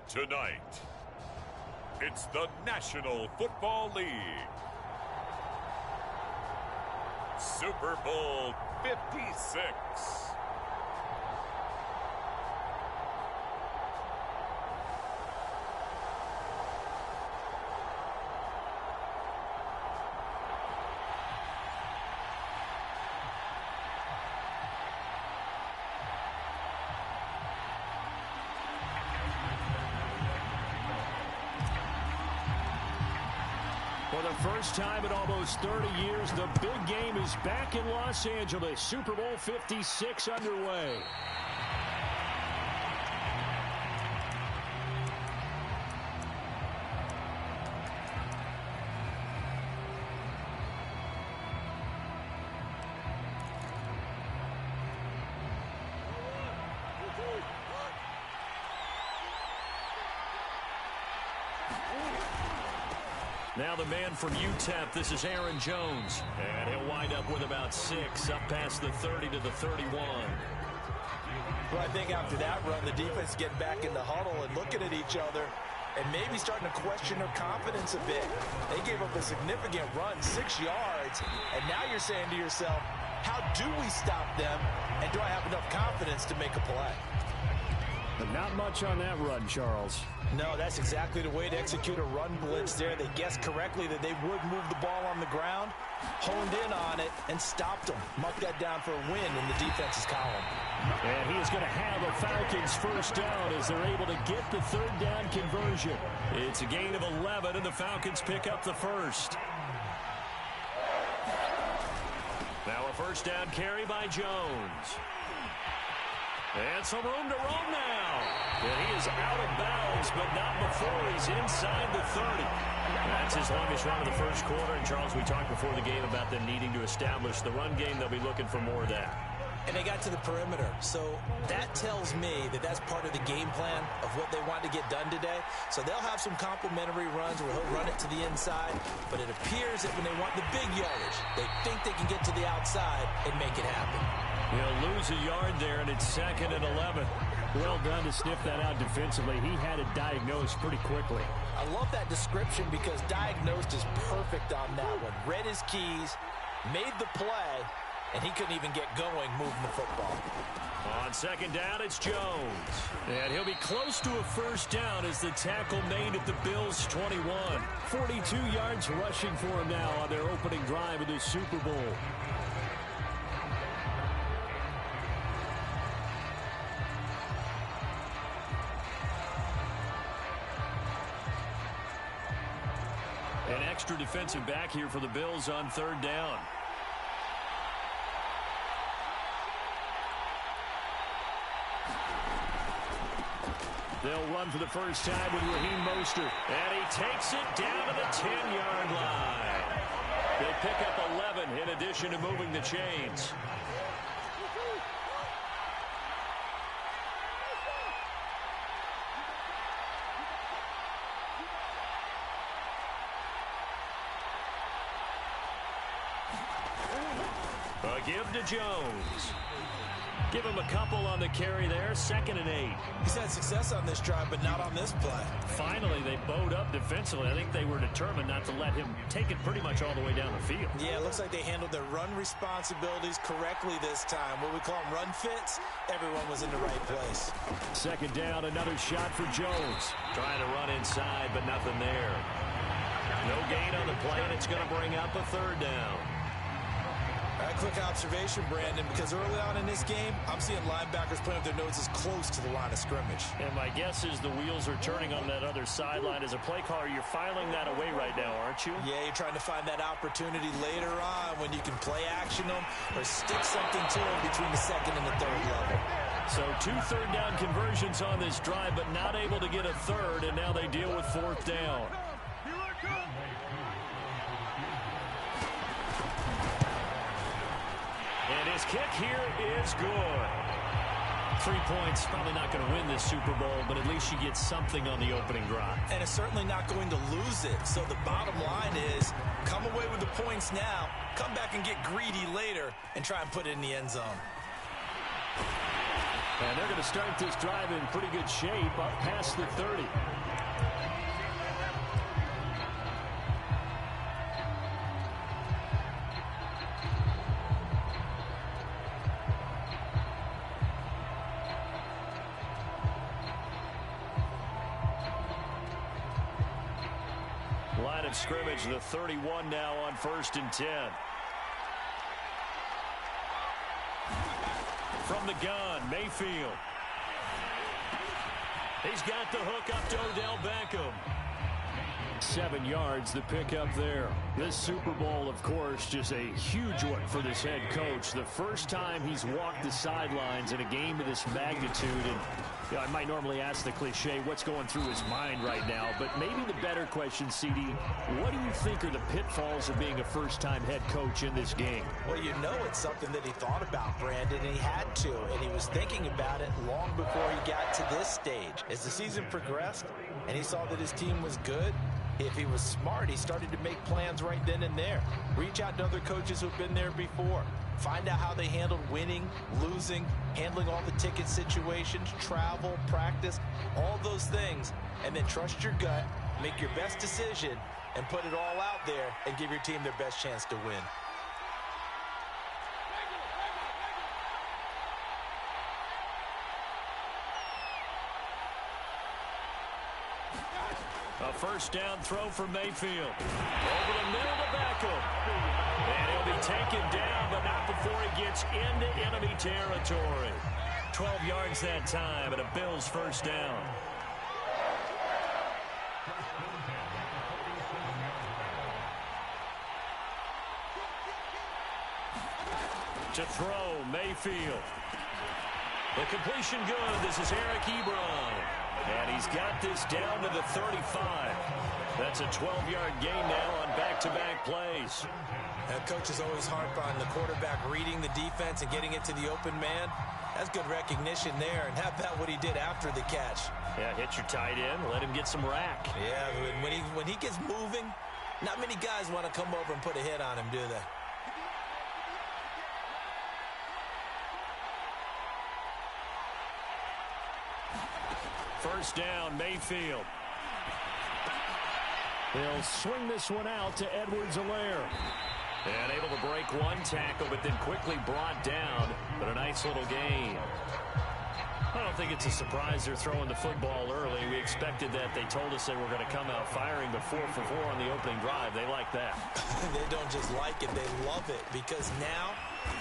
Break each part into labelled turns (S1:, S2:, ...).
S1: Tonight, it's the National Football League. Super Bowl 56.
S2: For the first time in almost 30 years, the big game is back in Los Angeles. Super Bowl 56 underway. Now the man from UTEP, this is Aaron Jones. And he'll wind up with about 6, up past the 30 to the 31.
S3: Well, I think after that run, the defense getting back in the huddle and looking at each other and maybe starting to question their confidence a bit. They gave up a significant run, 6 yards, and now you're saying to yourself, how do we stop them, and do I have enough confidence to make a play?
S2: But not much on that run, Charles.
S3: No, that's exactly the way to execute a run blitz there. They guessed correctly that they would move the ball on the ground, honed in on it, and stopped them. Marked that down for a win in the defense's column.
S2: And he is going to have a Falcons first down as they're able to get the third down conversion. It's a gain of 11, and the Falcons pick up the first. Now a first down carry by Jones. And some room to roam now. And he is out of bounds, but not before he's inside the 30. That's his longest run of the first quarter. And, Charles, we talked before the game about them needing to establish the run game. They'll be looking for more of that.
S3: And they got to the perimeter. So that tells me that that's part of the game plan of what they want to get done today. So they'll have some complementary runs where he'll run it to the inside. But it appears that when they want the big yardage, they think they can get to the outside and make it happen.
S2: He'll lose a yard there, and it's 2nd and 11. Well done to sniff that out defensively. He had it diagnosed pretty quickly.
S3: I love that description because diagnosed is perfect on that one. Read his keys, made the play, and he couldn't even get going moving the football.
S2: On 2nd down, it's Jones. And he'll be close to a first down as the tackle made at the Bills' 21. 42 yards rushing for him now on their opening drive of the Super Bowl. An extra defensive back here for the Bills on 3rd down. They'll run for the first time with Raheem Mostert. And he takes it down to the 10-yard line. They pick up 11 in addition to moving the chains. A give to Jones. Give him a couple on the carry there. 2nd and 8.
S3: He's had success on this drive, but not on this play.
S2: Finally, they bowed up defensively. I think they were determined not to let him take it pretty much all the way down the field.
S3: Yeah, it looks like they handled their run responsibilities correctly this time. What we call them run fits, everyone was in the right place.
S2: 2nd down, another shot for Jones. Trying to run inside, but nothing there. No gain on the play, and it's going to bring up a 3rd down.
S3: A quick observation, Brandon, because early on in this game, I'm seeing linebackers putting up their noses close to the line of scrimmage.
S2: And my guess is the wheels are turning on that other sideline. As a play caller, you're filing that away right now, aren't you?
S3: Yeah, you're trying to find that opportunity later on when you can play action them or stick something to them between the 2nd and the 3rd level.
S2: So 2 third down conversions on this drive, but not able to get a 3rd, and now they deal with 4th down. And his kick here is good. 3 points, probably not going to win this Super Bowl, but at least you get something on the opening drive.
S3: And it's certainly not going to lose it. So the bottom line is, come away with the points now, come back and get greedy later, and try and put it in the end zone.
S2: And they're going to start this drive in pretty good shape up past the 30. Line of scrimmage, the 31 now on 1st and 10. From the gun, Mayfield. He's got the hook up to Odell Beckham. 7 yards, the pickup there. This Super Bowl, of course, just a huge one for this head coach. The first time he's walked the sidelines in a game of this magnitude. And you know, I might normally ask the cliche, what's going through his mind right now? But maybe the better question, CD, what do you think are the pitfalls of being a first-time head coach in this game?
S3: Well, you know it's something that he thought about, Brandon, and he had to. And he was thinking about it long before he got to this stage. As the season progressed and he saw that his team was good, if he was smart, he started to make plans right then and there. Reach out to other coaches who've been there before. Find out how they handled winning, losing, handling all the ticket situations, travel, practice, all those things. And then trust your gut, make your best decision, and put it all out there and give your team their best chance to win.
S2: A first down throw for Mayfield. Over the middle to Beckham. And he'll be taken down, but not before he gets into enemy territory. 12 yards that time, and a Bills first down. To throw, Mayfield. The completion good. This is Eric Ebron. And he's got this down to the 35. That's a 12-yard gain now on back-to-back plays.
S3: That coach is always harp on the quarterback reading the defense and getting it to the open man. That's good recognition there. And how about what he did after the catch?
S2: Yeah, hit your tight end, let him get some rack.
S3: Yeah, when he gets moving, not many guys want to come over and put a hit on him, do they?
S2: First down, Mayfield. They'll swing this one out to Edwards-Helaire. And able to break one tackle, but then quickly brought down. But a nice little gain. I don't think it's a surprise they're throwing the football early. We expected that. They told us they were going to come out firing the 4 for 4 on the opening drive. They like that.
S3: They don't just like it, they love it. Because now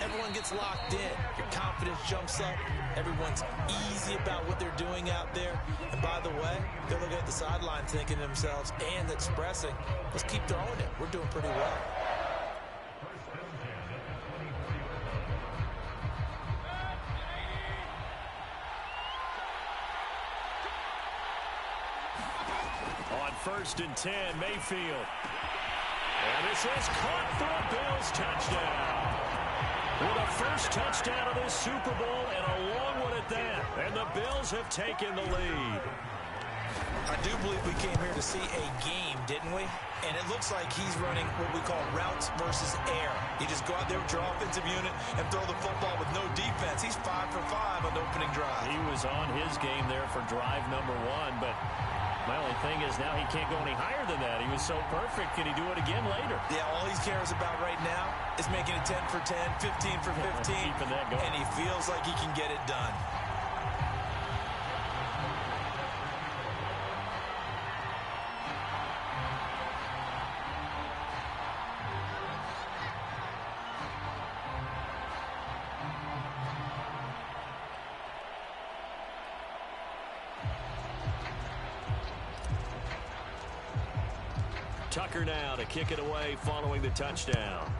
S3: everyone gets locked in. Your confidence jumps up. Everyone's easy about what they're doing out there. And by the way, they're looking at the sideline thinking to themselves and expressing, let's keep throwing it. We're doing pretty well.
S2: On 1st and 10, Mayfield. And this is caught for a Bills touchdown. With a first touchdown of this Super Bowl and a long one at that. And the Bills have taken the lead.
S3: I do believe we came here to see a game, didn't we? And it looks like he's running what we call routes versus air. You just go out there with your offensive unit and throw the football with no defense. He's 5 for 5 on the opening drive.
S2: He was on his game there for drive number 1, but my only thing is now he can't go any higher than that. He was so perfect. Can he do it again later?
S3: Yeah, all he cares about right now is making it 10 for 10, 15 for 15.
S2: Keeping that going.
S3: And he feels like he can get it done.
S2: Tucker now to kick it away following the touchdown.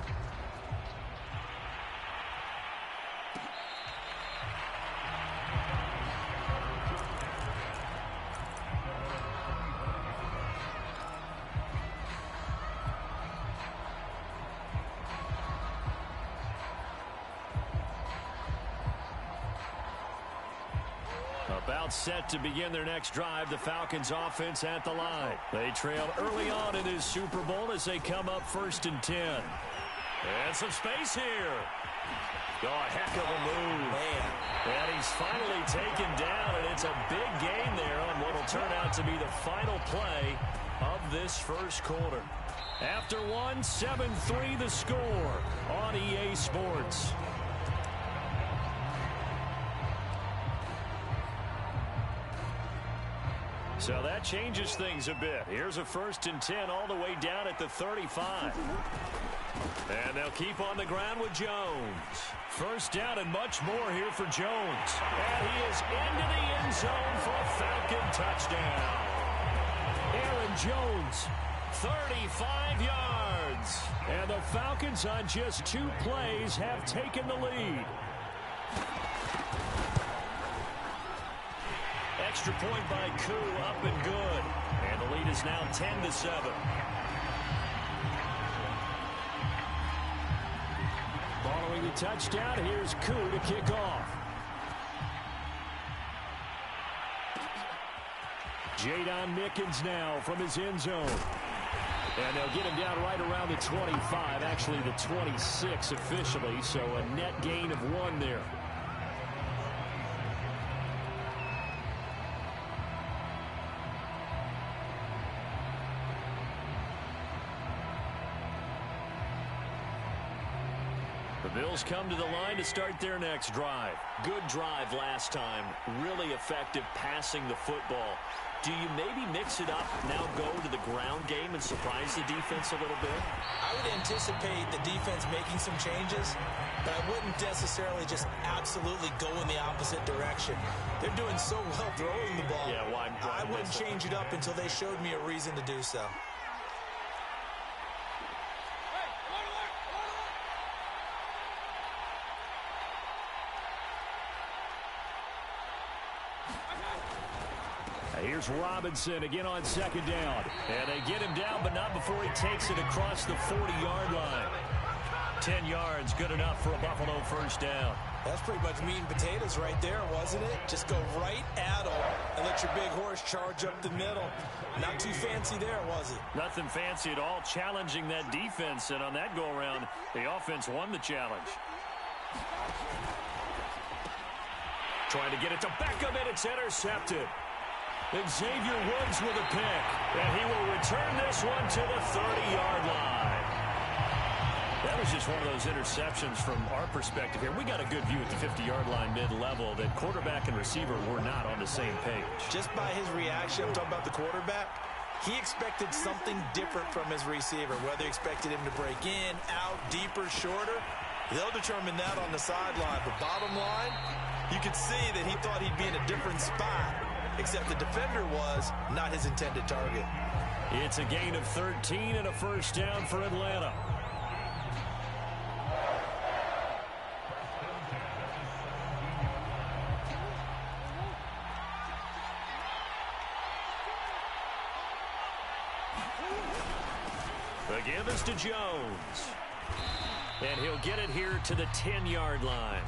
S2: About set to begin their next drive, the Falcons offense at the line. They trailed early on in this Super Bowl as they come up 1st and 10. And some space here. Oh, a heck of a move.
S3: Man.
S2: And he's finally taken down, and it's a big gain there on what will turn out to be the final play of this first quarter. After one, 7-3 the score on EA Sports. So that changes things a bit. Here's a 1st and 10 all the way down at the 35. And they'll keep on the ground with Jones. First down and much more here for Jones. And he is into the end zone for a Falcon touchdown. Aaron Jones, 35 yards. And the Falcons on just 2 plays have taken the lead. Extra point by Koo, up and good. And the lead is now 10-7. Following the touchdown, here's Koo to kick off. Jadon Mickens now from his end zone. And they'll get him down right around the 25, actually the 26 officially, so a net gain of 1 there. The Bills come to the line to start their next drive. Good drive last time. Really effective passing the football. Do you maybe mix it up, now go to the ground game and surprise the defense a little bit?
S3: I would anticipate the defense making some changes, but I wouldn't necessarily just absolutely go in the opposite direction. They're doing so well throwing the ball.
S2: Yeah, why
S3: I wouldn't change it up until they showed me a reason to do so.
S2: Here's Robinson again on 2nd down. And they get him down, but not before he takes it across the 40-yard line. 10 yards, good enough for a Buffalo 1st down.
S3: That's pretty much meat and potatoes right there, wasn't it? Just go right at them and let your big horse charge up the middle. Not too fancy there, was it?
S2: Nothing fancy at all, challenging that defense. And on that go-around, the offense won the challenge. Trying to get it to Beckham, and it's intercepted. Xavier Woods with a pick, and he will return this one to the 30-yard line. That was just one of those interceptions from our perspective here. We got a good view at the 50-yard line mid-level that quarterback and receiver were not on the same page.
S3: Just by his reaction, I'm talking about the quarterback, he expected something different from his receiver, whether he expected him to break in, out, deeper, shorter. They'll determine that on the sideline. But bottom line, you could see that he thought he'd be in a different spot, except the defender was not his intended target.
S2: It's a gain of 13 and a 1st down for Atlanta. The give is to Jones. And he'll get it here to the 10-yard line.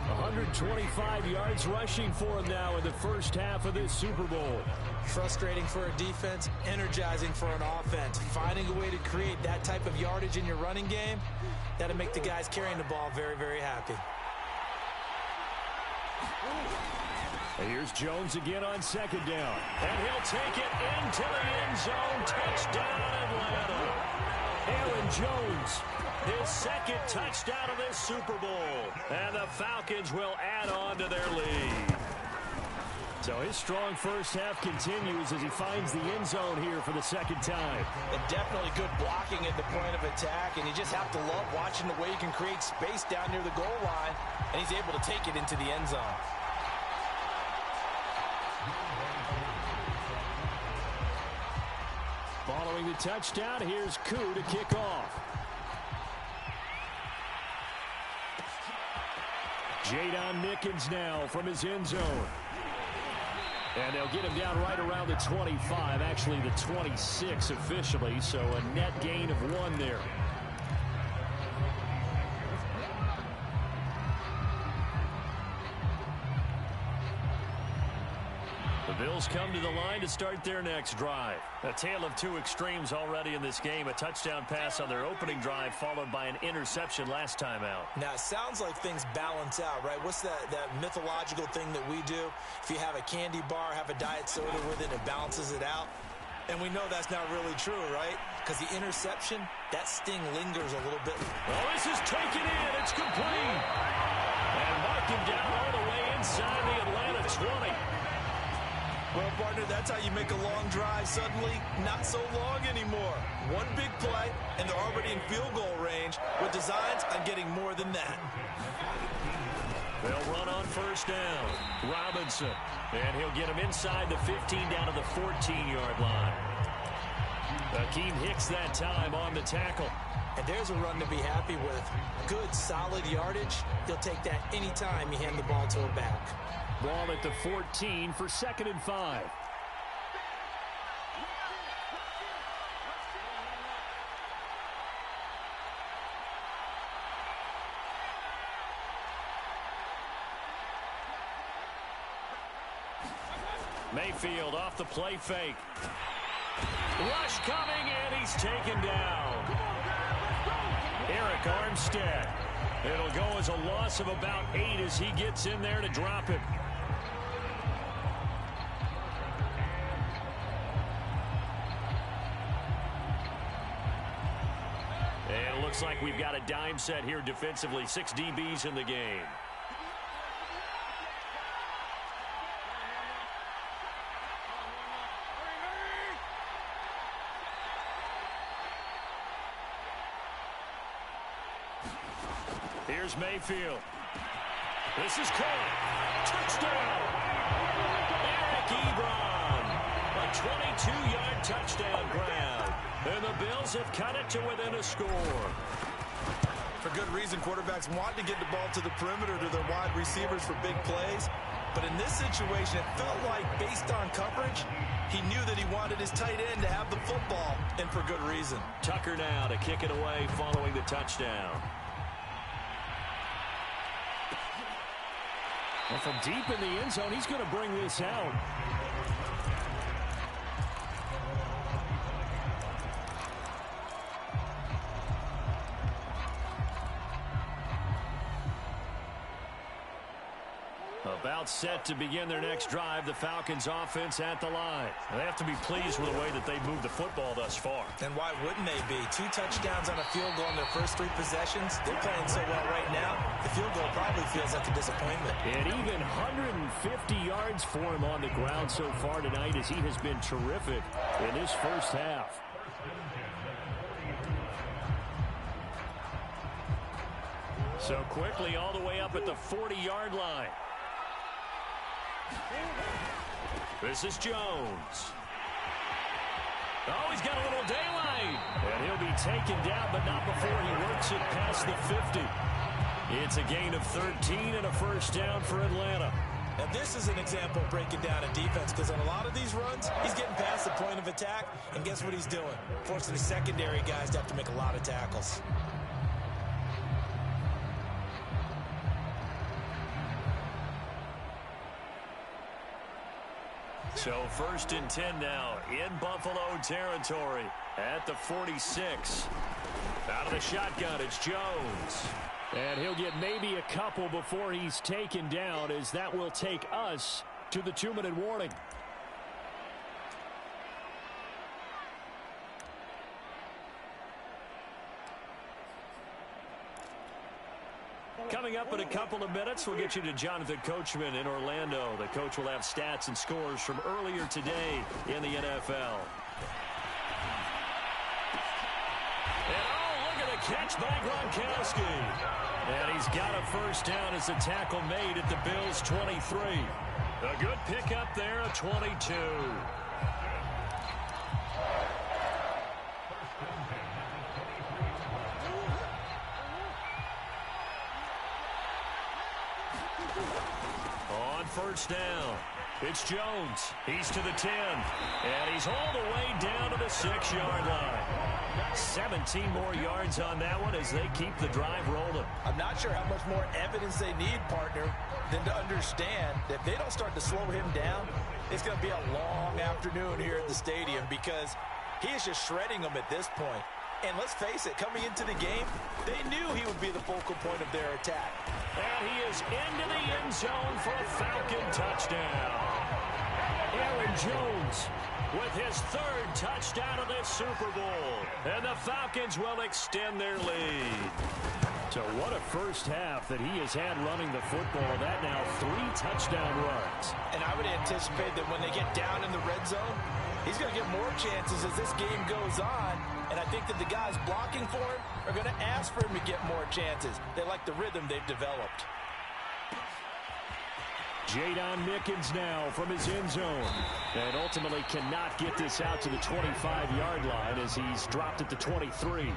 S2: 125 yards rushing for him now in the first half of this Super Bowl.
S3: Frustrating for a defense, energizing for an offense. Finding a way to create that type of yardage in your running game, that'll make the guys carrying the ball very, very happy.
S2: And here's Jones again on 2nd down. And he'll take it into the end zone. Touchdown, Atlanta. Aaron Jones, his 2nd touchdown of this Super Bowl. And the Falcons will add on to their lead. So his strong first half continues as he finds the end zone here for the 2nd time.
S3: And definitely good blocking at the point of attack, and you just have to love watching the way he can create space down near the goal line, and he's able to take it into the end zone.
S2: Following the touchdown, here's Koo to kick off. Jadon Mickens now from his end zone. And they'll get him down right around the 25, actually the 26 officially, so a net gain of 1 there. The Bills come to the line to start their next drive. A tale of two extremes already in this game. A touchdown pass on their opening drive followed by an interception last time out.
S3: Now, it sounds like things balance out, right? What's that mythological thing that we do? If you have a candy bar, have a diet soda with it, it balances it out. And we know that's not really true, right? Because the interception, that sting lingers a little bit.
S2: Oh, this is taken in. It's complete. And mark him down all the way inside the Atlanta 20.
S3: Well, partner, that's how you make a long drive suddenly not so long anymore. One big play, and they're already in field goal range with designs on getting more than that.
S2: They'll run on first down. Robinson. And he'll get him inside the 15 down to the 14-yard line. Akeem Hicks that time on the tackle.
S3: And there's a run to be happy with. Good, solid yardage. He'll take that anytime you hand the ball to a back.
S2: Ball at the 14 for 2nd and 5. Mayfield off the play fake. Rush coming, and he's taken down. Eric Armstead. It'll go as a loss of about 8 as he gets in there to drop him. And it looks like we've got a dime set here defensively. 6 DBs in the game. Here's Mayfield. This is caught. Touchdown. Eric Ebron. A 22-yard touchdown grab. And the Bills have cut it to within a score.
S3: For good reason, quarterbacks want to get the ball to the perimeter to their wide receivers for big plays. But in this situation, it felt like, based on coverage, he knew that he wanted his tight end to have the football, and for good reason.
S2: Tucker now to kick it away following the touchdown. Well, from deep in the end zone, he's going to bring this out. About set to begin their next drive. The Falcons offense at the line. They have to be pleased with the way that they've moved the football thus far.
S3: And why wouldn't they be? 2 touchdowns on a field goal in their first 3 possessions. They're playing so well right now, the field goal probably feels like a disappointment.
S2: And even 150 yards for him on the ground so far tonight, as he has been terrific in this first half. So quickly all the way up at the 40-yard line. This is Jones. Oh, he's got a little daylight. And he'll be taken down, but not before he works it past the 50. It's a gain of 13 and a first down for Atlanta.
S3: And this is an example of breaking down a defense, because on a lot of these runs, he's getting past the point of attack, and guess what he's doing? Forcing the secondary guys to have to make a lot of tackles.
S2: So 1st and 10 now in Buffalo territory at the 46. Out of the shotgun, it's Jones. And he'll get maybe a couple before he's taken down, as that will take us to the 2-minute warning. Coming up in a couple of minutes, we'll get you to Jonathan Coachman in Orlando. The coach will have stats and scores from earlier today in the NFL. And oh, look at the catch by Gronkowski. And he's got a first down as the tackle made at the Bills' 23. A good pickup there, a 22. On first down, it's Jones. He's to the 10, and he's all the way down to the 6-yard line. 17 more yards on that one as they keep the drive rolling.
S3: I'm not sure how much more evidence they need, partner, than to understand that if they don't start to slow him down, it's going to be a long afternoon here at the stadium because he is just shredding them at this point. And let's face it, coming into the game, they knew he would be the focal point of their attack.
S2: And he is into the end zone for a Falcon touchdown. Aaron Jones with his third touchdown of this Super Bowl. And the Falcons will extend their lead. So what a first half that he has had running the football. That now 3 touchdown runs.
S3: And I would anticipate that when they get down in the red zone, he's going to get more chances as this game goes on. And I think that the guys blocking for him are going to ask for him to get more chances. They like the rhythm they've developed.
S2: Jadon Mickens now from his end zone. And ultimately cannot get this out to the 25-yard line as he's dropped at the 23.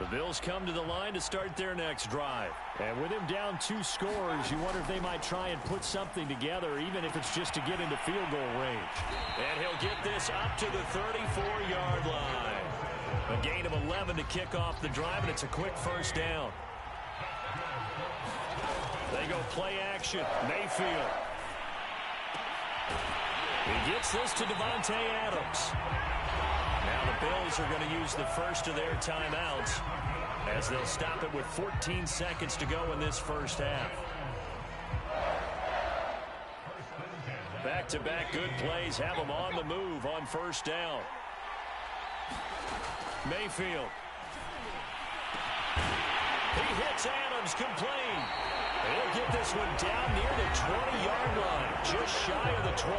S2: The Bills come to the line to start their next drive. And with him down 2 scores, you wonder if they might try and put something together, even if it's just to get into field goal range. And he'll get this up to the 34-yard line. A gain of 11 to kick off the drive, and it's a quick first down. They go play action. Mayfield. He gets this to Devontae Adams. Now the Bills are going to use the first of their timeouts as they'll stop it with 14 seconds to go in this first half. Back-to-back good plays have them on the move on first down. Mayfield. He hits Adams complete. He'll get this one down near the 20-yard line, just shy of the 20.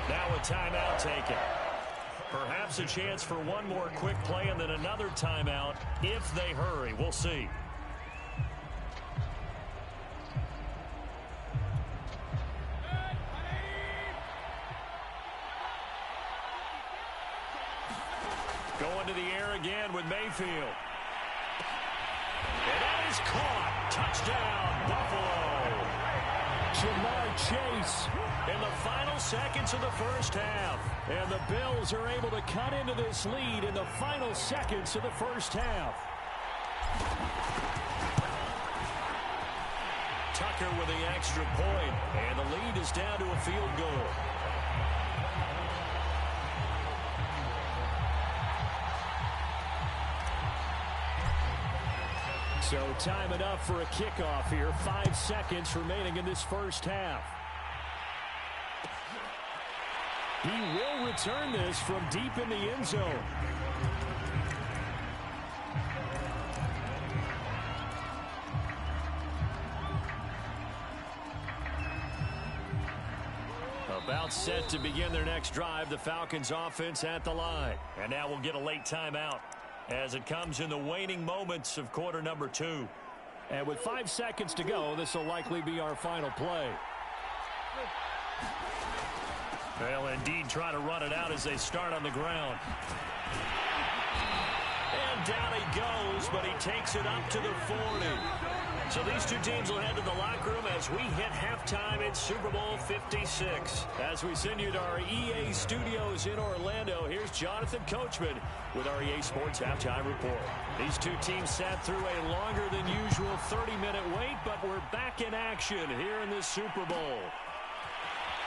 S2: Now a timeout taken. Perhaps a chance for one more quick play and then another timeout if they hurry. We'll see. Going to the air again with Mayfield. And that is caught. Touchdown, Buffalo. Jamar Chase in the final seconds of the first half. And the Bills are able to cut into this lead in the final seconds of the first half. Tucker with the extra point, and the lead is down to a field goal. So time enough for a kickoff here. 5 seconds remaining in this first half. He will return this from deep in the end zone. About set to begin their next drive. The Falcons offense at the line. And now we'll get a late timeout as it comes in the waning moments of quarter number 2. And with 5 seconds to go, this will likely be our final play. They'll indeed try to run it out as they start on the ground. And down he goes, but he takes it up to the 40. So these two teams will head to the locker room as we hit halftime in Super Bowl 56. As we send you to our EA studios in Orlando, here's Jonathan Coachman with our EA Sports Halftime Report. These two teams sat through a longer than usual 30-minute wait, but we're back in action here in this Super Bowl.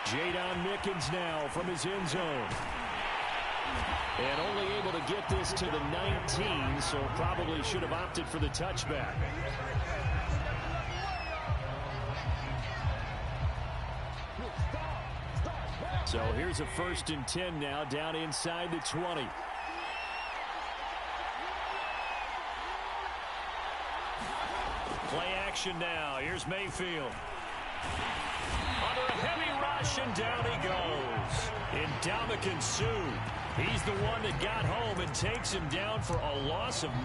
S2: Jadon Mickens now from his end zone. And only able to get this to the 19, so probably should have opted for the touchback. So here's a 1st and 10 now, down inside the 20. Play action now. Here's Mayfield. Under a heavy rush, and down he goes. Ndamukong Suh. He's the one that got home and takes him down for a loss of 9.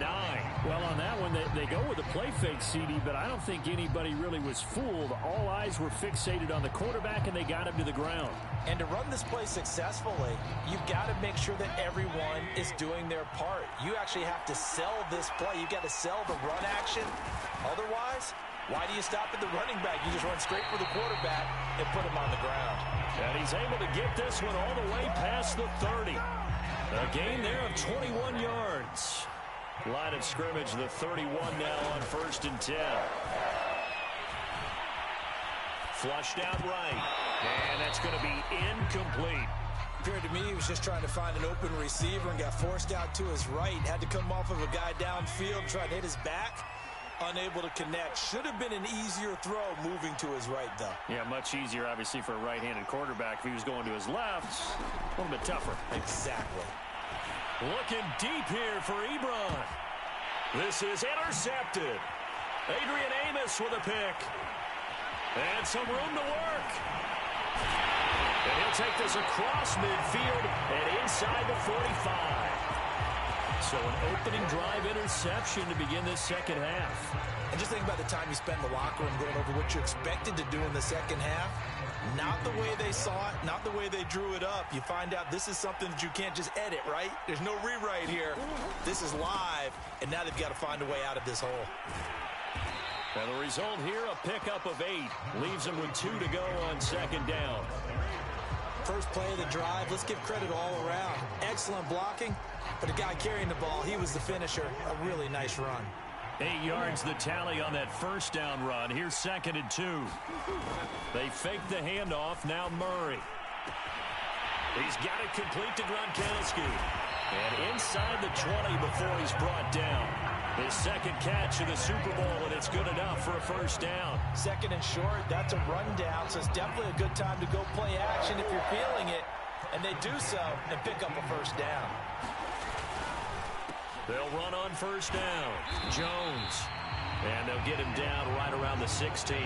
S4: Well, on that one, they go with a play fake, CD, but I don't think anybody really was fooled. All eyes were fixated on the quarterback, and they got him to the ground.
S3: And to run this play successfully, you've got to make sure that everyone is doing their part. You actually have to sell this play. You've got to sell the run action. Otherwise, Why do you stop at the running back? You just run straight for the quarterback and put him on the ground.
S2: And he's able to get this one all the way past the 30. A gain there of 21 yards. Line of scrimmage, the 31 now on 1st and 10. Flushed out right. And that's going to be incomplete.
S3: Appeared to me he was just trying to find an open receiver and got forced out to his right. Had to come off of a guy downfield, try to hit his back. Unable to connect. Should have been an easier throw moving to his right, though.
S4: Yeah, much easier, obviously, for a right-handed quarterback. If he was going to his left, a little bit tougher.
S3: Exactly.
S2: Looking deep here for Ebron. This is intercepted. Adrian Amos with a pick. And some room to work. And he'll take this across midfield and inside the 45. So an opening drive interception to begin this second half.
S3: And just think about the time you spent in the locker room going over what you expected to do in the second half. Not the way they saw it, not the way they drew it up. You find out this is something that you can't just edit, right? There's no rewrite here. This is live, and now they've got to find a way out of this hole.
S2: And the result here, a pickup of 8. Leaves them with 2 to go on second down.
S3: First play of the drive, let's give credit all around. Excellent blocking, but the guy carrying the ball, he was the finisher. A really nice run.
S4: 8 yards the tally on that first down run. Here's 2nd and 2.
S2: They fake the handoff. Now Murray. He's got it complete to Gronkowski. And inside the 20 before he's brought down. His second catch of the Super Bowl, and it's good enough for a first down.
S3: 2nd and short, that's a rundown, so it's definitely a good time to go play action if you're feeling it. And they do so and pick up a first down.
S2: They'll run on first down. Jones. And they'll get him down right around the 16.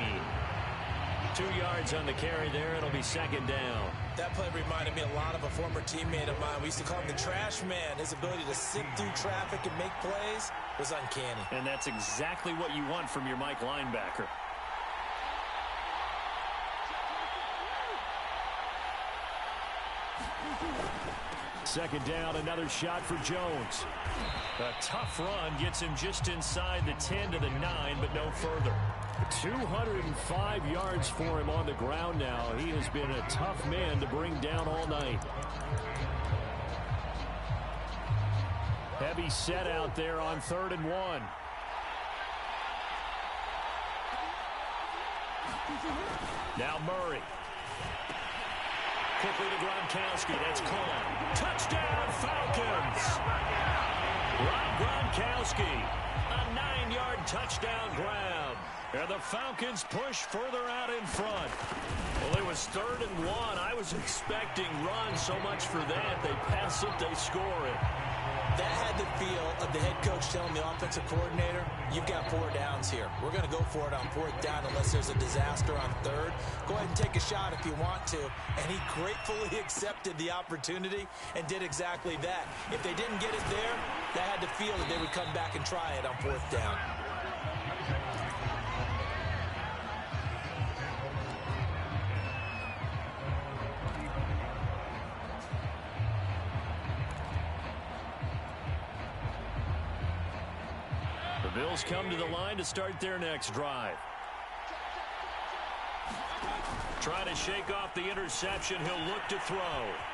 S2: 2 yards on the carry there. It'll be second down.
S3: That play reminded me a lot of a former teammate of mine. We used to call him the trash man. His ability to sift through traffic and make plays was uncanny.
S4: And that's exactly what you want from your Mike linebacker. Second down, another shot for Jones. A tough run gets him just inside the 10 to the 9, but no further. 205 yards for him on the ground now. He has been a tough man to bring down all night. Heavy set out there on 3rd and 1. Now Murray. Quickly to Gronkowski. That's caught. Touchdown, Falcons. Rob Gronkowski. A 9-yard touchdown grab. And the Falcons push further out in front. Well, it was 3rd and 1. I was expecting runs so much for that. They pass it, they score it.
S3: That had the feel of the head coach telling the offensive coordinator, you've got 4 downs here. We're going to go for it on 4th down unless there's a disaster on 3rd. Go ahead and take a shot if you want to. And he gratefully accepted the opportunity and did exactly that. If they didn't get it there, that had the feel that they would come back and try it on 4th down.
S4: Bills come to the line to start their next drive. Trying to shake off the interception. He'll look to throw.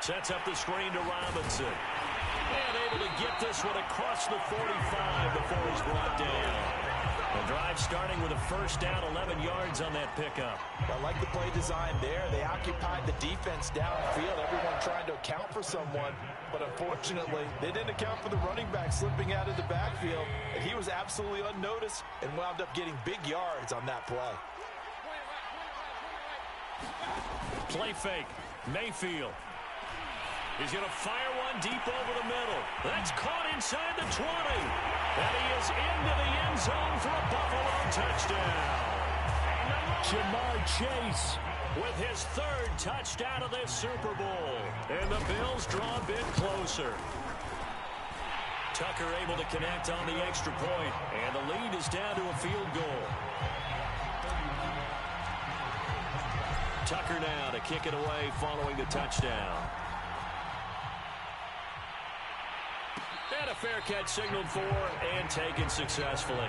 S4: Sets up the screen to Robinson. And able to get this one across the 45 before he's brought down. The drive starting with a first down, 11 yards on that pickup.
S3: I like the play design there. They occupied the defense downfield. Everyone trying to account for someone. But unfortunately, they didn't account for the running back slipping out of the backfield. And he was absolutely unnoticed and wound up getting big yards on that play.
S4: Play fake. Mayfield. He's going to fire one deep over the middle. That's caught inside the 20. And he is into the end zone for a Buffalo touchdown. Jamar Chase with his 3rd touchdown of this Super Bowl. And the Bills draw a bit closer. Tucker able to connect on the extra point. And the lead is down to a field goal. Tucker now to kick it away following the touchdown. And a fair catch signaled for and taken successfully.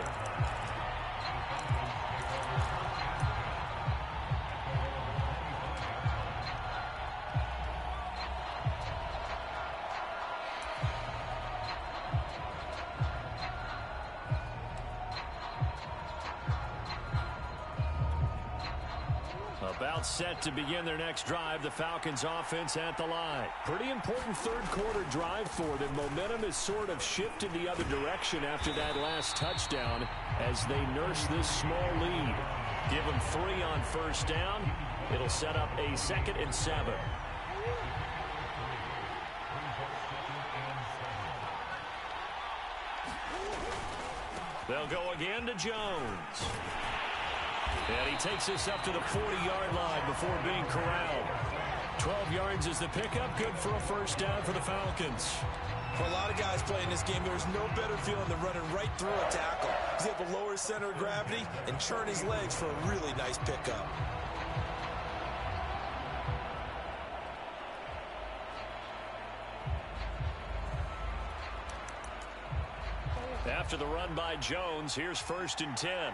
S2: About set to begin their next drive, the Falcons offense at the line. Pretty important third quarter drive for them. Momentum has sort of shifted the other direction after that last touchdown as they nurse this small lead. Give them 3 on first down. It'll set up a 2nd and 7. They'll go again to Jones. And he takes this up to the 40-yard line before being corralled. 12 yards is the pickup. Good for a first down for the Falcons.
S3: For a lot of guys playing this game, there was no better feeling than running right through a tackle. He's able to lower his center of gravity and churn his legs for a really nice pickup.
S2: After the run by Jones, here's 1st and 10.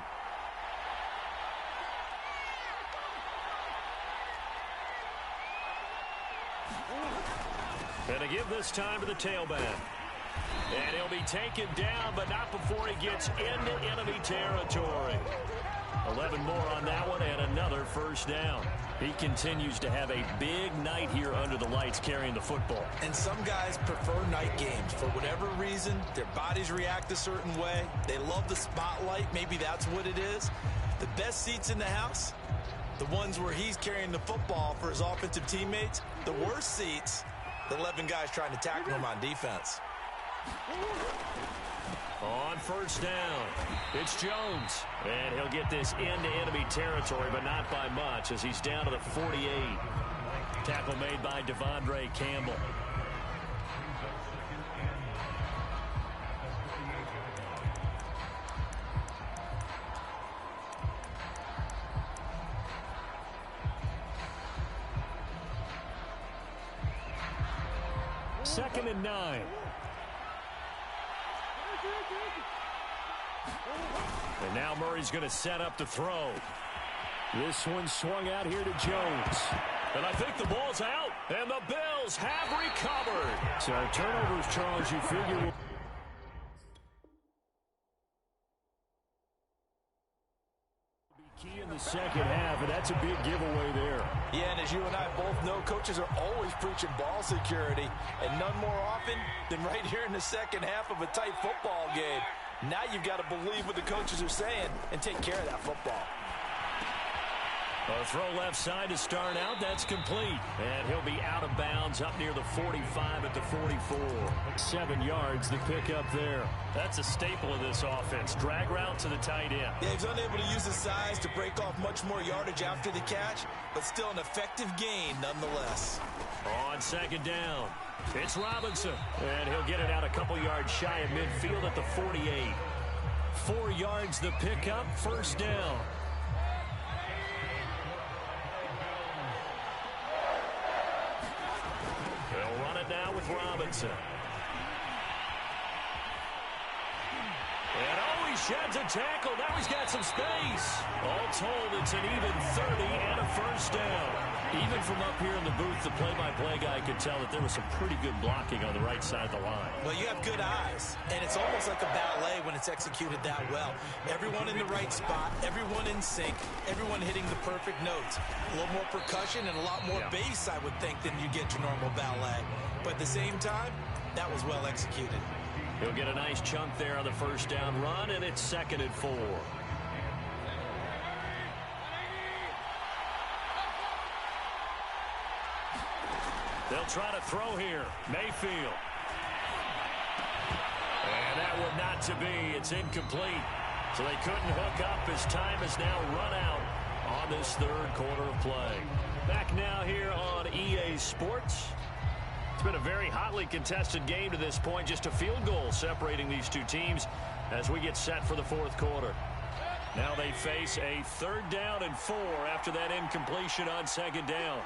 S2: And to give this time to the tailback. And he'll be taken down, but not before he gets into enemy territory. 11 more on that one, and another first down. He continues to have a big night here under the lights carrying the football.
S3: And some guys prefer night games. For whatever reason, their bodies react a certain way. They love the spotlight. Maybe that's what it is. The best seats in the house, the ones where he's carrying the football for his offensive teammates. The worst seats, the 11 guys trying to tackle him on defense.
S2: On first down, it's Jones. And he'll get this into enemy territory, but not by much as he's down to the 48. Tackle made by Devondre Campbell. Second and 9. And now Murray's going to set up the throw. This one swung out here to Jones. And I think the ball's out. And the Bills have recovered. So turnovers, Charles, you figure will be key in the second half, and that's a big giveaway there.
S3: Yeah, and as you and I both know, coaches are always preaching ball security, and none more often than right here in the second half of a tight football game. Now you've got to believe what the coaches are saying and take care of that football.
S2: A throw left side to start out. That's complete. And he'll be out of bounds up near the 45 at the 44. 7 yards, the pickup there. That's a staple of this offense. Drag route to the tight end.
S3: Yeah, he's unable to use his size to break off much more yardage after the catch, but still an effective gain nonetheless.
S2: On second down, it's Robinson. And he'll get it out a couple yards shy of midfield at the 48. 4 yards, the pickup, first down. They'll run it now with Robinson. And oh, he sheds a tackle. Now he's got some space. All told, it's an even 30 and a first down. Even from up here in the booth, the play-by-play guy could tell that there was some pretty good blocking on the right side of the line.
S3: Well, you have good eyes, and it's almost like a ballet when it's executed that well. Everyone in the right spot, everyone in sync, everyone hitting the perfect notes. A little more percussion and a lot more bass, I would think, than you get your normal ballet. But at the same time, that was well executed.
S2: He'll get a nice chunk there on the first down run, and it's 2nd and 4. They'll try to throw here. Mayfield. And that one not to be. It's incomplete. So they couldn't hook up as time has now run out on this third quarter of play. Back now here on EA Sports. It's been a very hotly contested game to this point. Just a field goal separating these two teams as we get set for the fourth quarter. Now they face a 3rd down and 4 after that incompletion on second down.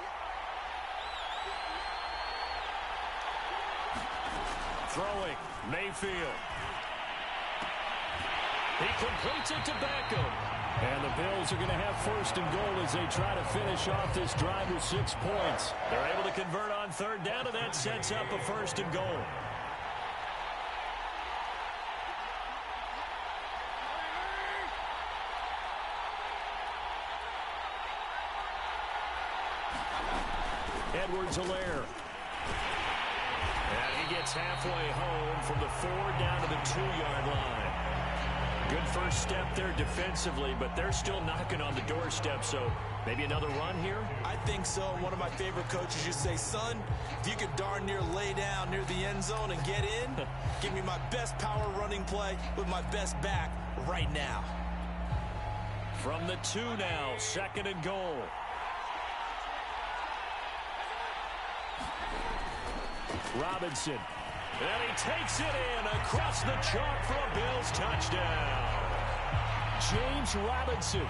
S2: Throwing, Mayfield. He completes it to Beckham. And the Bills are going to have 1st and goal as they try to finish off this drive with 6 points. They're able to convert on 3rd down, and that sets up a 1st and goal. Edwards-Helaire. And he gets halfway home from the 4 down to the 2-yard line. Good first step there defensively, but they're still knocking on the doorstep, so maybe another run here?
S3: I think so. One of my favorite coaches used to say, son, if you could darn near lay down near the end zone and get in, give me my best power running play with my best back right now.
S2: From the 2 now, 2nd and goal. Robinson. And he takes it in across the chalk for a Bills touchdown. James Robinson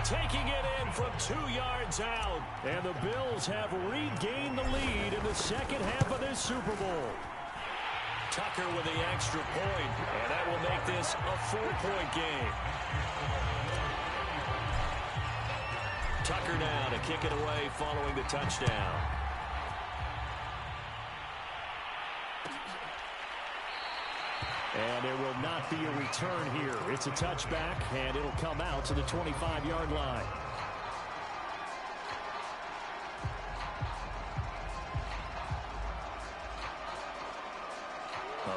S2: taking it in from 2 yards out. And the Bills have regained the lead in the second half of this Super Bowl. Tucker with the extra point, and that will make this a 4-point game. Tucker now to kick it away following the touchdown. And there will not be a return here. It's a touchback, and it'll come out to the 25-yard line.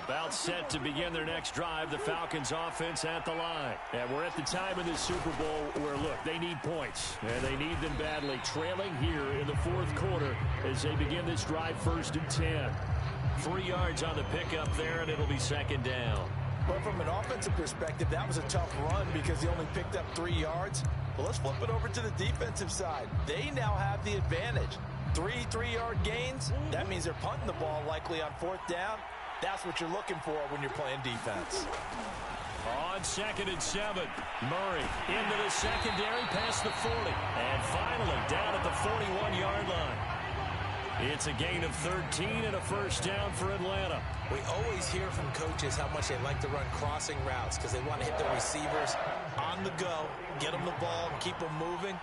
S2: About set to begin their next drive, the Falcons offense at the line. And we're at the time of this Super Bowl where, look, they need points, and they need them badly. Trailing here in the 4th quarter as they begin this drive, 1st and 10. 3 yards on the pickup there, and it'll be 2nd down.
S3: Well, from an offensive perspective, that was a tough run because he only picked up 3 yards. Well, let's flip it over to the defensive side. They now have the advantage. 3 3-yard gains. That means they're punting the ball likely on 4th down. That's what you're looking for when you're playing defense.
S2: On 2nd and 7, Murray into the secondary past the 40. And finally down at the 41-yard line. It's a gain of 13 and a 1st down for Atlanta.
S3: We always hear from coaches how much they like to run crossing routes because they want to hit the receivers on the go, get them the ball, and keep them moving.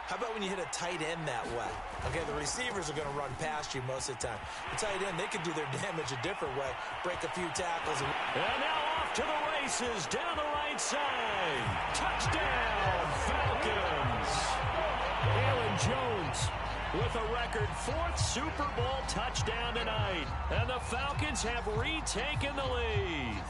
S3: How about when you hit a tight end that way? Okay, the receivers are going to run past you most of the time. The tight end, they can do their damage a different way, break a few tackles.
S2: And now off to the races down the right side. Touchdown, Falcons. Aaron Jones with a record 4th Super Bowl touchdown tonight. And the Falcons have retaken the lead.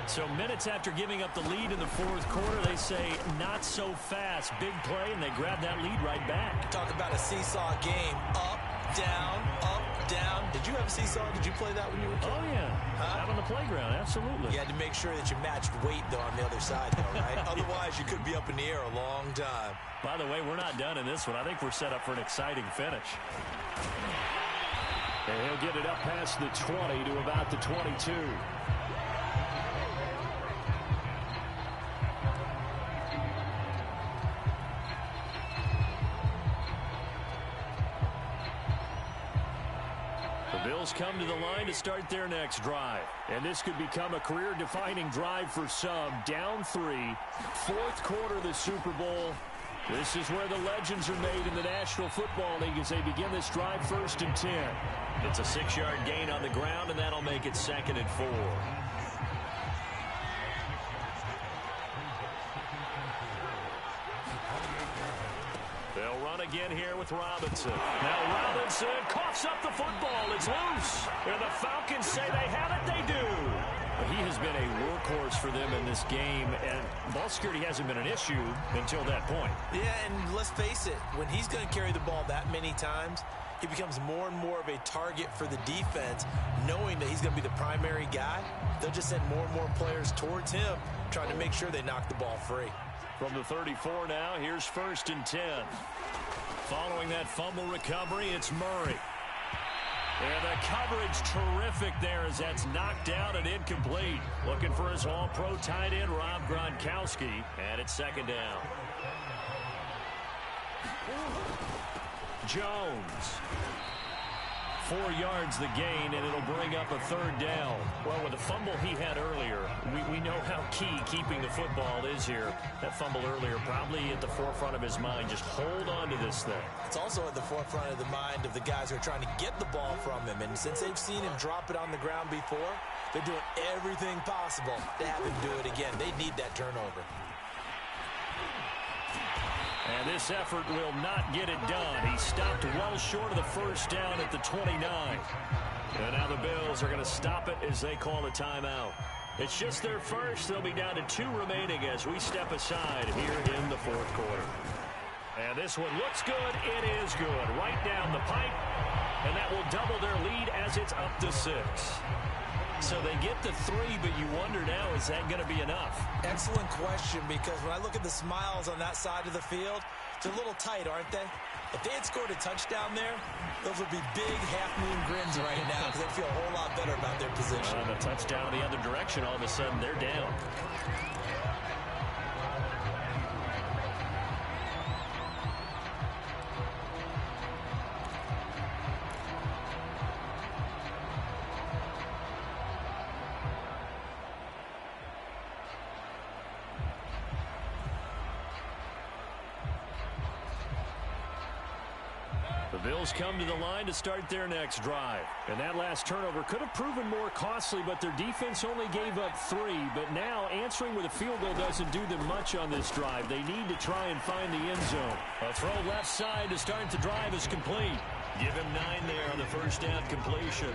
S2: So minutes after giving up the lead in the 4th quarter, they say not so fast. Big play, and they grab that lead right back.
S3: Talk about a seesaw game. Up, down, up, down. Did you have a seesaw? Did you play that when you were a kid?
S2: Oh, yeah. Out on the playground, absolutely.
S3: You had to make sure that you matched weight, though, on the other side, though, right? Otherwise, you could be up in the air a long time.
S2: By the way, we're not done in this one. I think we're set up for an exciting finish. And he'll get it up past the 20 to about the 22. The Bills come to the line to start their next drive. And this could become a career-defining drive for some. Down 3, 4th quarter of the Super Bowl. This is where the legends are made in the National Football League as they begin this drive, 1st and 10. It's a 6-yard gain on the ground, and that'll make it 2nd and 4. They'll run again here with Robinson. Now Robinson coughs up the football. It's loose. And the Falcons say they have it. They do. He has been a workhorse for them in this game, and ball security hasn't been an issue until that point.
S3: Yeah, and let's face it, when he's going to carry the ball that many times, he becomes more and more of a target for the defense, knowing that he's going to be the primary guy. They'll just send more and more players towards him, trying to make sure they knock the ball free.
S2: From the 34 now, here's 1st and 10. Following that fumble recovery, it's Murray. And the coverage terrific there as that's knocked out and incomplete. Looking for his all-pro tight end, Rob Gronkowski. And it's 2nd down. Jones. 4 yards the gain, and it'll bring up a 3rd down. Well, with the fumble he had earlier, we know how key keeping the football is here. That fumble earlier probably at the forefront of his mind. Just hold on to this thing.
S3: It's also at the forefront of the mind of the guys who are trying to get the ball from him. And since they've seen him drop it on the ground before, they're doing everything possible to have him do it again. They need that turnover.
S2: And this effort will not get it done. He stopped well short of the first down at the 29. And now the Bills are going to stop it as they call a timeout. It's just their first. They'll be down to 2 remaining as we step aside here in the fourth quarter. And this one looks good. It is good. Right down the pipe. And that will double their lead as it's up to 6. So they get the 3, but you wonder now, is that going to be enough?
S3: Excellent question, because when I look at the smiles on that side of the field, they're a little tight, aren't they? If they had scored a touchdown there, those would be big half-moon grins right now because they feel a whole lot better about their position.
S2: And a touchdown the other direction, all of a sudden they're down. The Bills come to the line to start their next drive. And that last turnover could have proven more costly, but their defense only gave up 3. But now answering with a field goal doesn't do them much on this drive. They need to try and find the end zone. A throw left side to start the drive is complete. Give him 9 there on the first down completion.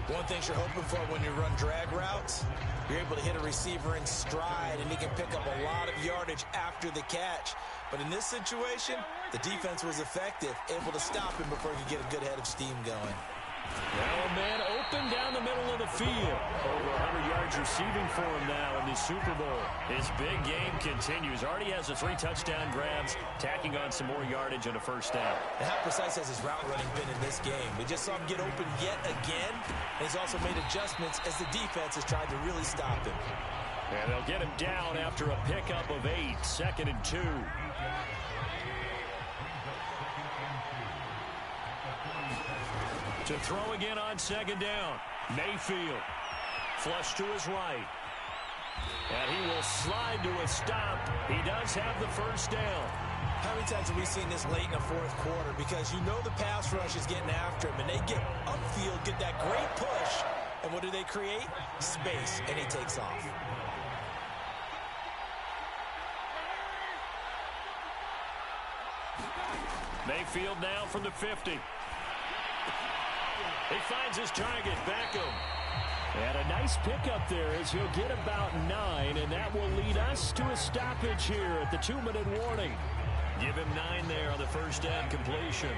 S3: One thing you're hoping for when you run drag routes, you're able to hit a receiver in stride, and he can pick up a lot of yardage after the catch. But in this situation, the defense was effective, able to stop him before he could get a good head of steam going.
S2: Now a man open down the middle of the field. Over 100 yards receiving for him now in the Super Bowl. His big game continues. Already has the 3 touchdown grabs, tacking on some more yardage on a first down.
S3: And how precise has his route running been in this game? We just saw him get open yet again, and he's also made adjustments as the defense has tried to really stop him.
S2: And they'll get him down after a pickup of 8, 2nd and 2. To throw again on 2nd down. Mayfield. Flush to his right. And he will slide to a stop. He does have the first down.
S3: How many times have we seen this late in the fourth quarter? Because you know the pass rush is getting after him, and they get upfield, get that great push. And what do they create? Space, and he takes off.
S2: Mayfield now from the 50. He finds his target, Beckham. And a nice pickup there as he'll get about 9, and that will lead us to a stoppage here at the 2-minute warning. Give him 9 there on the first down completion.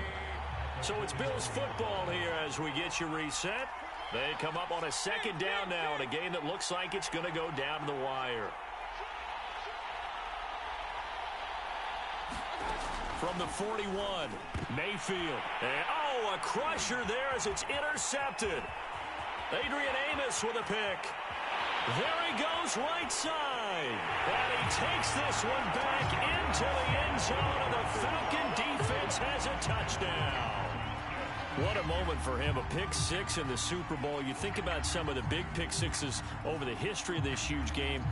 S2: So it's Bills football here as we get you reset. They come up on a 2nd down now in a game that looks like it's going to go down to the wire. From the 41, Mayfield. And, a crusher there as it's intercepted. Adrian Amos with a pick. There he goes right side. And he takes this one back into the end zone, and the Falcon defense has a touchdown. What a moment for him, a pick 6 in the Super Bowl. You think about some of the big pick 6s over the history of this huge game.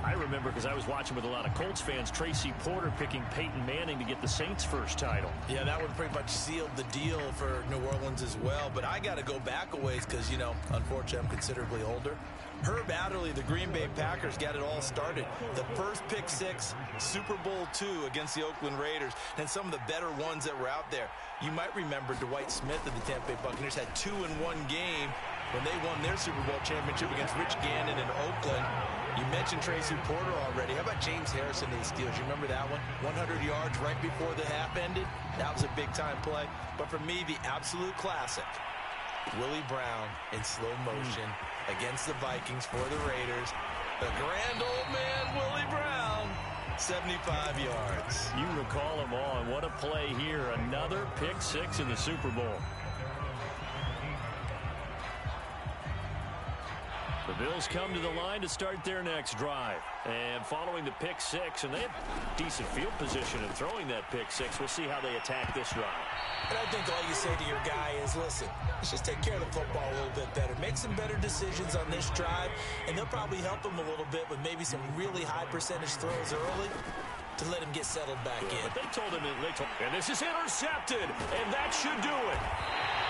S2: I remember, because I was watching with a lot of Colts fans, Tracy Porter picking Peyton Manning to get the Saints' first title.
S3: Yeah, that one pretty much sealed the deal for New Orleans as well. But I got to go back a ways because, unfortunately, I'm considerably older. Herb Adderley, the Green Bay Packers, got it all started. The first pick 6, Super Bowl II against the Oakland Raiders, and some of the better ones that were out there. You might remember Dwight Smith of the Tampa Bay Buccaneers had 2 in one game when they won their Super Bowl championship against Rich Gannon in Oakland. You mentioned Tracy Porter already. How about James Harrison of the Steelers? You remember that one? 100 yards right before the half ended. That was a big-time play. But for me, the absolute classic, Willie Brown in slow motion against the Vikings for the Raiders. The grand old man, Willie Brown, 75 yards.
S2: You recall them all, and what a play here. Another pick 6 in the Super Bowl. The Bills come to the line to start their next drive. And following the pick 6, and they have decent field position in throwing that pick 6. We'll see how they attack this drive.
S3: And I think all you say to your guy is, listen, let's just take care of the football a little bit better. Make some better decisions on this drive, and they'll probably help him a little bit with maybe some really high percentage throws early to let him get settled back in.
S2: But they told him, and this is intercepted, and that should do it.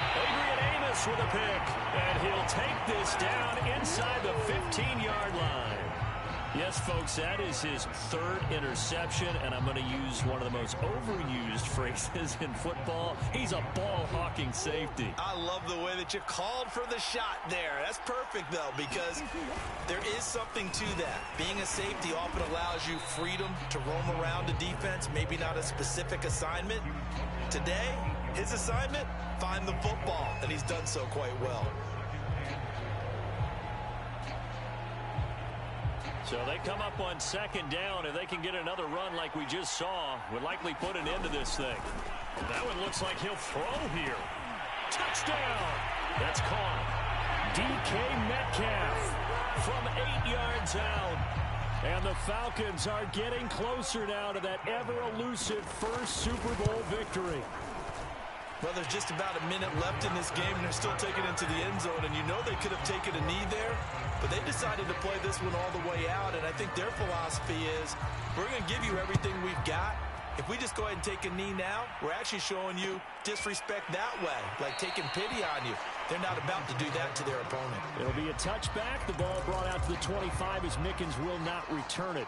S2: Adrian Amos with a pick, and he'll take this down inside the 15-yard line. Yes, folks, that is his third interception, and I'm going to use one of the most overused phrases in football. He's a ball-hawking safety.
S3: I love the way that you called for the shot there. That's perfect, though, because there is something to that. Being a safety often allows you freedom to roam around a defense, maybe not a specific assignment. Today, his assignment, find the football, and he's done so quite well.
S2: So they come up on second down. If they can get another run like we just saw, would likely put an end to this thing. That one looks like he'll throw here. Touchdown! That's caught. DK Metcalf from 8 yards out. And the Falcons are getting closer now to that ever-elusive first Super Bowl victory.
S3: Well, there's just about a minute left in this game, and they're still taking it to the end zone. And you know they could have taken a knee there, but they decided to play this one all the way out. And I think their philosophy is, we're going to give you everything we've got. If we just go ahead and take a knee now, we're actually showing you disrespect that way, like taking pity on you. They're not about to do that to their opponent.
S2: It'll be a touchback. The ball brought out to the 25 as Mickens will not return it.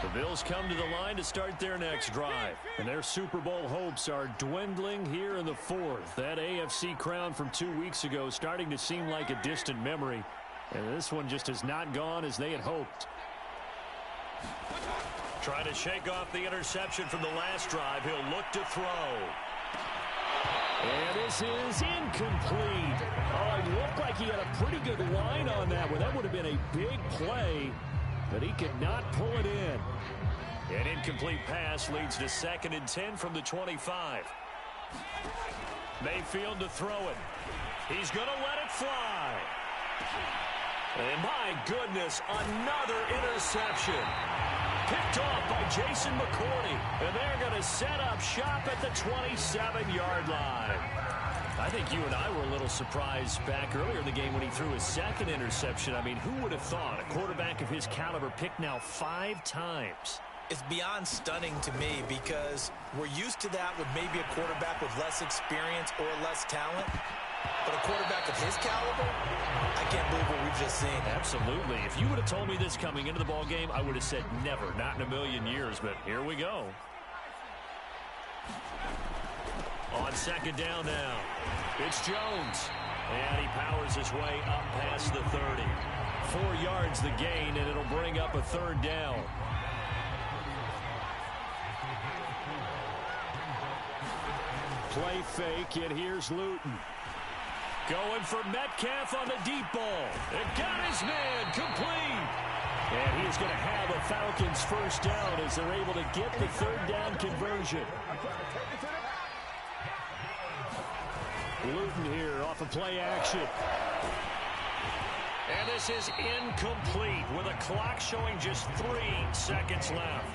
S2: The Bills come to the line to start their next drive. And their Super Bowl hopes are dwindling here in the fourth. That AFC crown from 2 weeks ago starting to seem like a distant memory. And this one just has not gone as they had hoped. Trying to shake off the interception from the last drive. He'll look to throw. And this is incomplete. Oh, it looked like he had a pretty good line on that one. That would have been a big play. But he could not pull it in. An incomplete pass leads to 2nd and 10 from the 25. Mayfield to throw it. He's going to let it fly. And my goodness, another interception. Picked off by Jason McCourty. And they're going to set up shop at the 27-yard line. I think you and I were a little surprised back earlier in the game when he threw his 2nd interception. I mean, who would have thought a quarterback of his caliber picked now 5 times?
S3: It's beyond stunning to me because we're used to that with maybe a quarterback with less experience or less talent. But a quarterback of his caliber, I can't believe what we've just seen.
S2: Absolutely. If you would have told me this coming into the ball game, I would have said never, not in a million years. But here we go. On second down now, it's Jones. And he powers his way up past the 30. 4 yards the gain, and it'll bring up a 3rd down. Play fake, and here's Luton. Going for Metcalf on the deep ball. It got his man complete. And he is going to have a Falcons first down as they're able to get the 3rd down conversion. Luton here off of play action. And this is incomplete with a clock showing just 3 seconds left.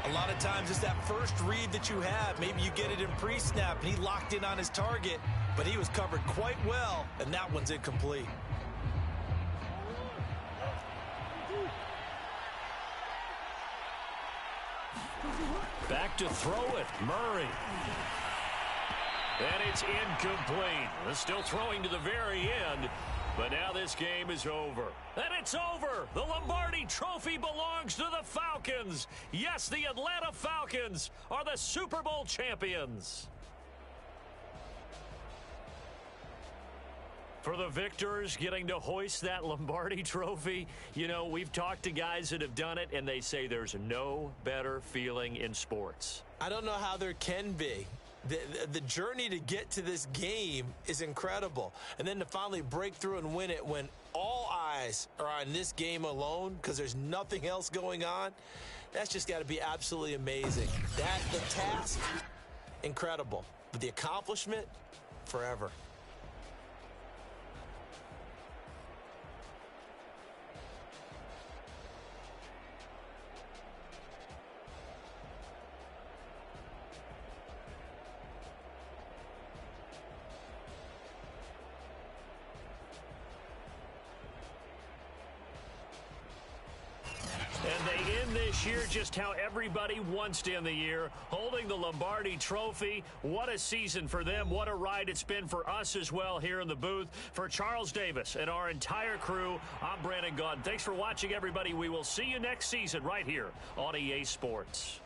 S3: A lot of times it's that first read that you have. Maybe you get it in pre-snap and he locked in on his target, but he was covered quite well, and that one's incomplete.
S2: Back to throw it, Murray. And it's incomplete. They're still throwing to the very end. But now this game is over. And it's over. The Lombardi Trophy belongs to the Falcons. Yes, the Atlanta Falcons are the Super Bowl champions. For the victors getting to hoist that Lombardi Trophy, you know, we've talked to guys that have done it, and they say there's no better feeling in sports.
S3: I don't know how there can be. The journey to get to this game is incredible. And then to finally break through and win it when all eyes are on this game alone because there's nothing else going on, that's just got to be absolutely amazing. The task, incredible. But the accomplishment, forever.
S2: And they
S4: end this year just how everybody wants to end the year, holding the Lombardi Trophy. What a season for them. What a ride it's been for us as well here in the booth. For Charles Davis and our entire crew, I'm Brandon Gaudin. Thanks for watching, everybody. We will see you next season right here on EA Sports.